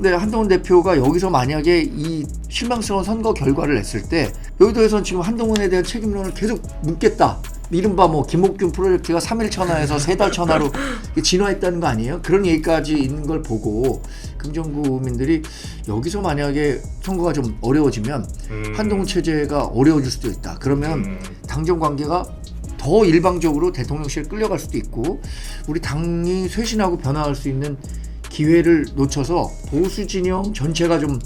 근데 한동훈 대표가 여기서 만약에 이 실망스러운 선거 결과를 냈을 때 여의도에서는 지금 한동훈에 대한 책임론을 계속 묻겠다. 이른바 뭐 김옥균 프로젝트가 3일 천하에서 3달 천하로 진화했다는 거 아니에요? 그런 얘기까지 있는 걸 보고 금정구민들이 여기서 만약에 선거가 좀 어려워지면 한동훈 체제가 어려워질 수도 있다. 그러면 당정 관계가 더 일방적으로 대통령실에 끌려갈 수도 있고 우리 당이 쇄신하고 변화할 수 있는 기회를 놓쳐서 보수 진영 전체가 좀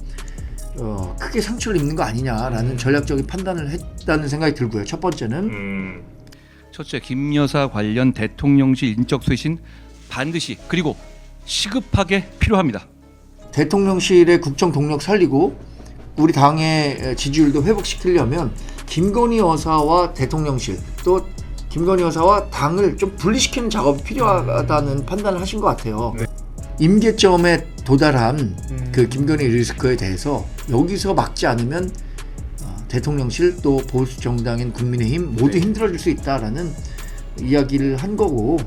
크게 상처를 입는 거 아니냐라는 전략적인 판단을 했다는 생각이 들고요. 첫 번째는 첫째, 김 여사 관련 대통령실 인적 쇄신 반드시 그리고 시급하게 필요합니다. 대통령실의 국정 동력 살리고 우리 당의 지지율도 회복시키려면 김건희 여사와 대통령실 또 김건희 여사와 당을 좀 분리시키는 작업이 필요하다는 판단을 하신 것 같아요. 네. 임계점에 도달한 그 김건희 리스크에 대해서 여기서 막지 않으면 대통령실 또 보수 정당인 국민의힘 모두 힘들어질 수 있다라는 이야기를 한 거고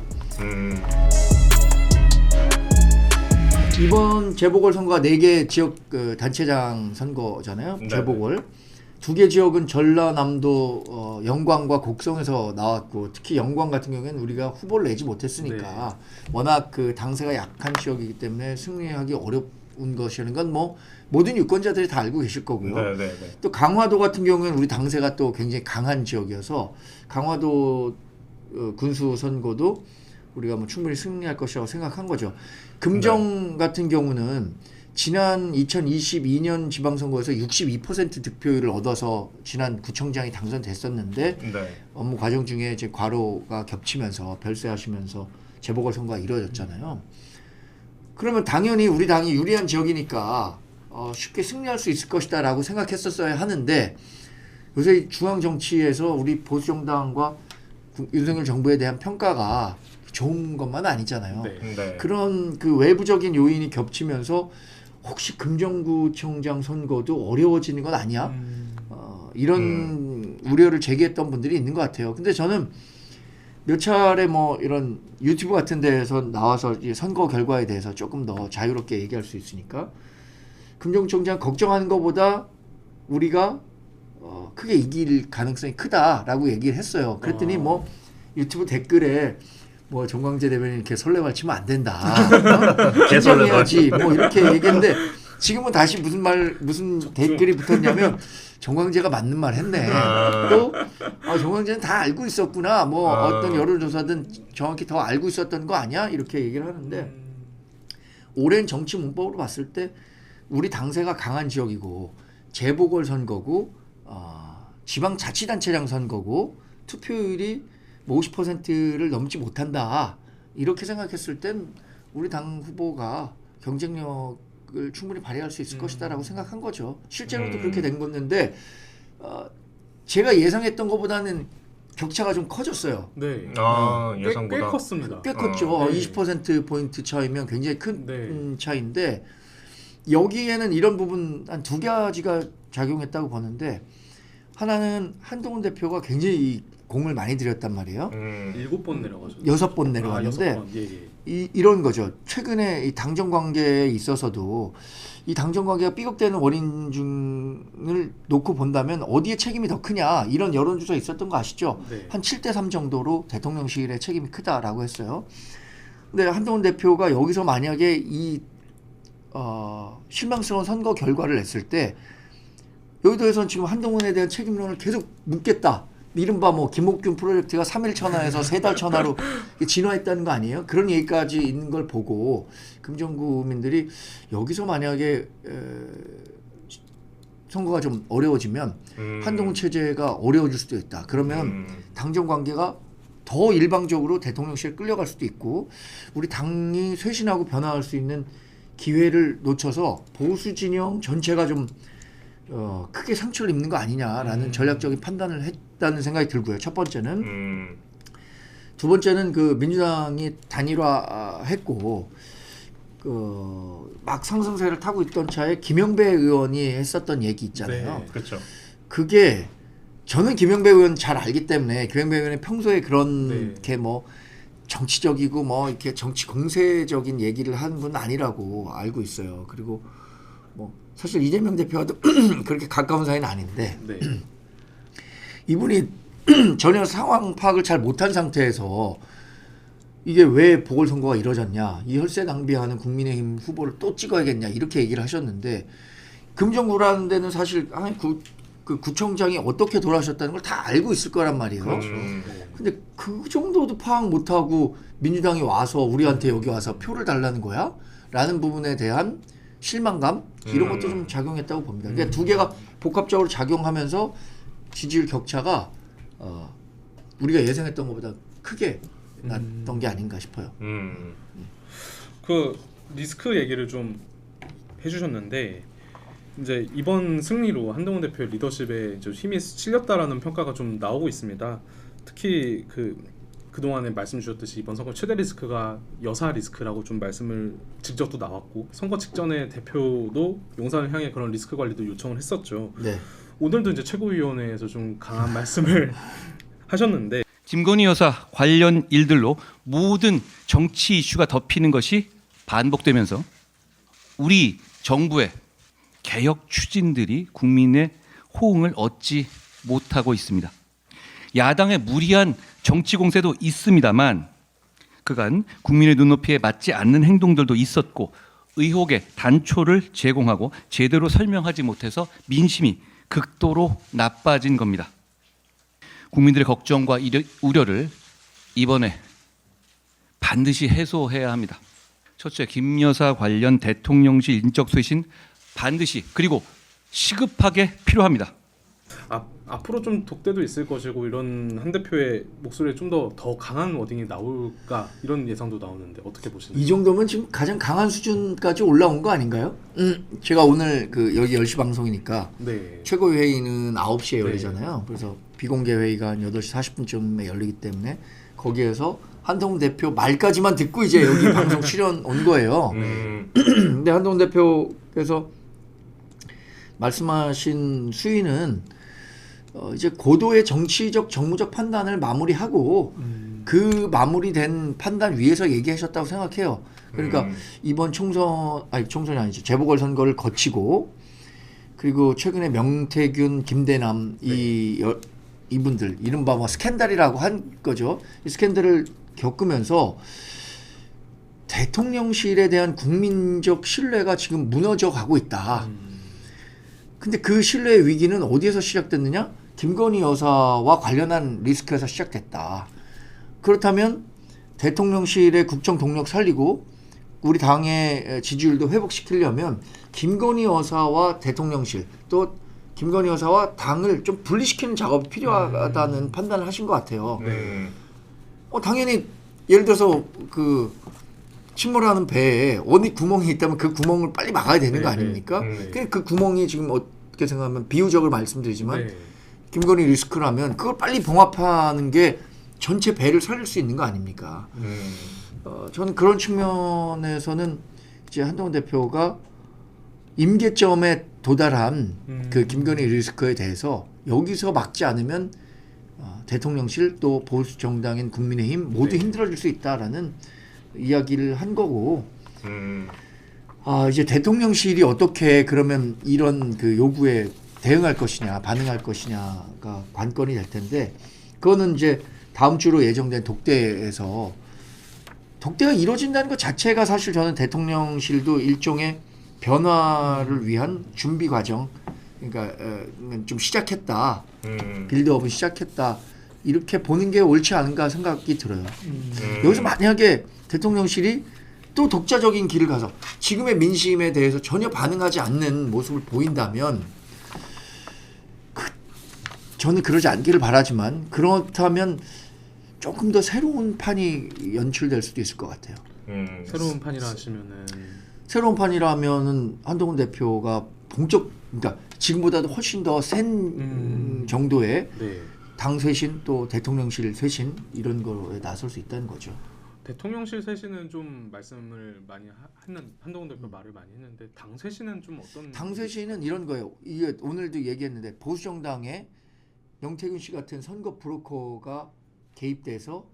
이번 재보궐선거가 4개 지역 단체장 선거잖아요. 네. 재보궐 2개 지역은 전라남도 영광과 곡성에서 나왔고 특히 영광 같은 경우에는 우리가 후보를 내지 못했으니까 워낙 그 당세가 약한 지역이기 때문에 승리하기 어려운 것이라는 건 뭐 모든 유권자들이 다 알고 계실 거고요. 또 강화도 같은 경우에는 우리 당세가 또 굉장히 강한 지역이어서 강화도 군수 선거도 우리가 뭐 충분히 승리할 것이라고 생각한 거죠. 금정 같은 경우는 지난 2022년 지방선거에서 62% 득표율을 얻어서 지난 구청장이 당선됐었는데 업무 과정 중에 이제 과로가 겹치면서 별세하시면서 재보궐선거가 이루어졌잖아요. 그러면 당연히 우리 당이 유리한 지역이니까 쉽게 승리할 수 있을 것이다 라고 생각했었어야 하는데 요새 중앙 정치에서 우리 보수정당과 윤석열 정부에 대한 평가가 좋은 것만 아니잖아요. 그런 그 외부적인 요인이 겹치면서 혹시 금정구청장 선거도 어려워지는 건 아니야? 이런 우려를 제기했던 분들이 있는 것 같아요. 근데 저는 몇 차례 뭐 이런 유튜브 같은 데에서 나와서 선거 결과에 대해서 조금 더 자유롭게 얘기할 수 있으니까 금정구청장 걱정하는 것보다 우리가 크게 이길 가능성이 크다라고 얘기를 했어요. 그랬더니 뭐 유튜브 댓글에 뭐 정광재 대변인 이렇게 설레발 치면 안 된다. 긴장해야지. 뭐 이렇게 얘기했는데 지금은 다시 무슨 댓글이 붙었냐면 정광재가 맞는 말 했네. 또 정광재는 다 알고 있었구나. 뭐 어떤 여론조사든 정확히 더 알고 있었던 거 아니야? 이렇게 얘기를 하는데 오랜 정치 문법으로 봤을 때 우리 당세가 강한 지역이고 재보궐 선거고 지방자치단체장 선거고 투표율이 50%를 넘지 못한다. 이렇게 생각했을 땐 우리 당 후보가 경쟁력을 충분히 발휘할 수 있을 것이다라고 생각한 거죠. 실제로도 그렇게 된 건데 제가 예상했던 것보다는 격차가 좀 커졌어요. 네. 예상보다 꽤 컸습니다. 꽤 컸죠. 네. 20%포인트 차이면 굉장히 큰 차이인데 여기에는 이런 부분 한 2가지가 작용했다고 보는데 하나는 한동훈 대표가 굉장히 공을 많이 들였단 말이에요. 7번 내려가죠. 6번 내려갔는데 이런 거죠. 최근에 이 당정 관계에 있어서도 이 당정 관계가 삐걱대는 원인 중을 놓고 본다면 어디에 책임이 더 크냐 이런 여론조사 있었던 거 아시죠? 한 7대3 정도로 대통령실의 책임이 크다라고 했어요. 근데 한동훈 대표가 여기서 만약에 이 실망스러운 선거 결과를 냈을 때 여의도에서는 지금 한동훈에 대한 책임론을 계속 묻겠다. 이른바 뭐 김옥균 프로젝트가 3일 천하에서 3달 천하로 진화했다는 거 아니에요? 그런 얘기까지 있는 걸 보고 금정구민들이 여기서 만약에 선거가 좀 어려워지면 한동훈 체제가 어려워질 수도 있다. 그러면 당정 관계가 더 일방적으로 대통령실에 끌려갈 수도 있고 우리 당이 쇄신하고 변화할 수 있는 기회를 놓쳐서 보수 진영 전체가 좀 크게 상처를 입는 거 아니냐라는 전략적인 판단을 했다는 생각이 들고요. 첫 번째는 두 번째는 그 민주당이 단일화했고 막 상승세를 타고 있던 차에 김영배 의원이 했었던 얘기 있잖아요. 그렇죠. 그게 저는 김영배 의원 잘 알기 때문에 김영배 의원이 평소에 그렇게 뭐 정치적이고 뭐 이렇게 정치 공세적인 얘기를 하는 분은 아니라고 알고 있어요. 그리고 뭐 사실 이재명 대표와도 그렇게 가까운 사이는 아닌데 네. 이분이 전혀 상황 파악을 잘 못한 상태에서 이게 왜 보궐선거가 이뤄졌냐, 이 혈세 낭비하는 국민의힘 후보를 또 찍어야겠냐 이렇게 얘기를 하셨는데 금정구라는 데는 사실 그 구청장이 어떻게 돌아가셨다는 걸 다 알고 있을 거란 말이에요. 그렇죠. 근데 그 정도도 파악 못하고 민주당이 와서 우리한테 여기 와서 표를 달라는 거야? 라는 부분에 대한 실망감 이런 것도 좀 작용했다고 봅니다. 그러니까 두 개가 복합적으로 작용하면서 지지율 격차가 우리가 예상했던 것보다 크게 났던 게 아닌가 싶어요. 그 리스크 얘기를 좀 해주셨는데 이제 이번 승리로 한동훈 대표의 리더십에 좀 힘이 실렸다라는 평가가 좀 나오고 있습니다. 특히 그동안에 말씀 주셨듯이 이번 선거 최대 리스크가 여사 리스크라고 좀 말씀을 직접 또 나왔고 선거 직전에 대표도 용산을 향해 그런 리스크 관리도 요청을 했었죠. 네. 오늘도 이제 최고위원회에서 좀 강한 말씀을 하셨는데 김건희 여사 관련 일들로 모든 정치 이슈가 덮이는 것이 반복되면서 우리 정부의 개혁 추진들이 국민의 호응을 얻지 못하고 있습니다. 야당의 무리한 정치 공세도 있습니다만 그간 국민의 눈높이에 맞지 않는 행동들도 있었고 의혹의 단초를 제공하고 제대로 설명하지 못해서 민심이 극도로 나빠진 겁니다. 국민들의 걱정과 우려를 이번에 반드시 해소해야 합니다. 첫째, 김 여사 관련 대통령실 인적 쇄신 반드시 그리고 시급하게 필요합니다. 앞으로 좀 독대도 있을 것이고 이런 한 대표의 목소리에 좀 더 강한 워딩이 나올까 이런 예상도 나오는데 어떻게 보시나요? 이 정도면 지금 가장 강한 수준까지 올라온 거 아닌가요? 제가 오늘 여기 10시 방송이니까 네. 최고회의는 9시에 열리잖아요. 그래서 비공개 회의가 한 8시 40분쯤에 열리기 때문에 거기에서 한동훈 대표 말까지만 듣고 이제 여기 방송 출연 온 거예요. 근데 한동훈 대표께서 말씀하신 수위는 이제 고도의 정치적 정무적 판단을 마무리하고 그 마무리된 판단 위에서 얘기하셨다고 생각해요. 그러니까 이번 총선이 아니죠. 재보궐선거를 거치고 그리고 최근에 명태균, 김대남 이분들 이른바 뭐 스캔들이라고 한 거죠. 이 스캔들을 겪으면서 대통령실에 대한 국민적 신뢰가 지금 무너져 가고 있다. 근데 그 신뢰의 위기는 어디에서 시작됐느냐? 김건희 여사와 관련한 리스크에서 시작됐다. 그렇다면 대통령실의 국정 동력 살리고 우리 당의 지지율도 회복시키려면 김건희 여사와 대통령실 또 김건희 여사와 당을 좀 분리시키는 작업이 필요하다는 판단을 하신 것 같아요. 당연히 예를 들어서 침몰하는 배에 어디 구멍이 있다면 그 구멍을 빨리 막아야 되는 거 아닙니까? 그 구멍이 지금 어떻게 생각하면 비유적으로 말씀드리지만 김건희 리스크라면 그걸 빨리 봉합하는 게 전체 배를 살릴 수 있는 거 아닙니까? 저는 그런 측면에서는 이제 한동훈 대표가 임계점에 도달한 그 김건희 리스크에 대해서 여기서 막지 않으면 대통령실 또 보수 정당인 국민의힘 모두 힘들어질 수 있다라는 이야기를 한 거고 이제 대통령실이 어떻게 그러면 이런 그 요구에 대응할 것이냐 반응할 것이냐가 관건이 될 텐데 그거는 이제 다음 주로 예정된 독대에서 독대가 이루어진다는 것 자체가 사실 저는 대통령실도 일종의 변화를 위한 준비 과정 그러니까 좀 시작했다 빌드업을 시작했다 이렇게 보는 게 옳지 않은가 생각이 들어요. 여기서 만약에 대통령실이 또 독자적인 길을 가서 지금의 민심에 대해서 전혀 반응하지 않는 모습을 보인다면 저는 그러지 않기를 바라지만 그렇다면 조금 더 새로운 판이 연출될 수도 있을 것 같아요. 새로운 판이라 하시면은 새로운 판이라면은 한동훈 대표가 그러니까 지금보다도 훨씬 더 센 정도의 당 쇄신 또 대통령실 쇄신 이런 거에 나설 수 있다는 거죠. 대통령실 쇄신은 좀 말씀을 많이 하는 한동훈 대표 말을 많이 했는데 당 쇄신은 좀 어떤? 당 쇄신은 이런 거예요. 이게 오늘도 얘기했는데 보수 정당에 명태균 씨 같은 선거 브로커가 개입돼서